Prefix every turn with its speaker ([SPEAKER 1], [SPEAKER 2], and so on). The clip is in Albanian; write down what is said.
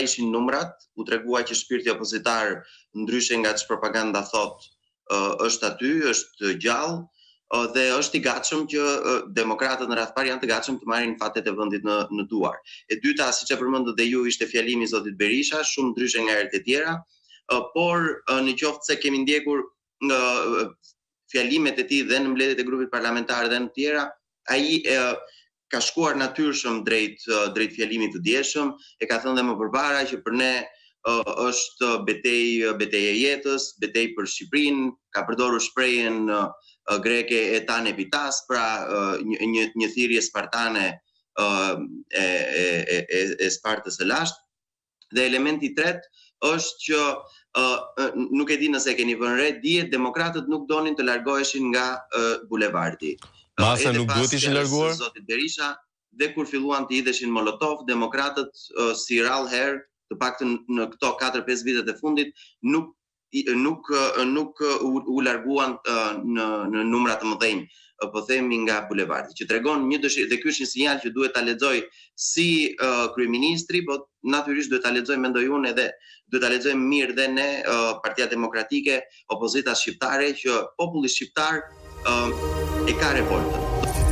[SPEAKER 1] ishin numrat, u tregua që shpirti opozitar ndryshe nga ç'është propaganda thot, është aty, është gjallë, dhe është i gatshëm që demokratët në radh parë janë të gatshëm të marrin fatet e vendit në duar. E dyta, siç e përmendët dhe ju, ishte fjalimi i zotit Berisha, shumë ndryshe nga herët e tjera, por në qoftë se kemi ndjekur fjalimet e tij dhe në mbledhjet e grupit parlamentar dhe në tjera, ai ka shkuar natyrshëm drejt fjalimit të dieshëm, e ka thënë dhe më përpara që për ne është betejë e jetës, betejë për Shqipërinë, ka përdorur shprehjen greke etan epitas, pra një thirrje spartane e Spartës së lashtë. Dhe elementi i tretë është që nuk e di nëse keni vënë re, dihet demokratët nuk donin të largoheshin nga bulevardi.
[SPEAKER 2] Masa nuk duhet ishin larguar?
[SPEAKER 1] Zotit Berisha, dhe kur filluan të hidheshin Molotov, demokratët si rrallë herë, të paktën në këto 4-5 vitet e fundit, nuk u larguan në numra të mëdhenj, po themi nga bulevardi, që tregon një dëshirë, dhe ky është një sinjal që duhet ta lexoj si kryeministri, po natyrisht duhet ta lexoj, mendoj unë, edhe duhet ta lexojmë mirë dhe ne, Partia Demokratike, opozita shqiptare, që populli shqiptar e ka revoltën.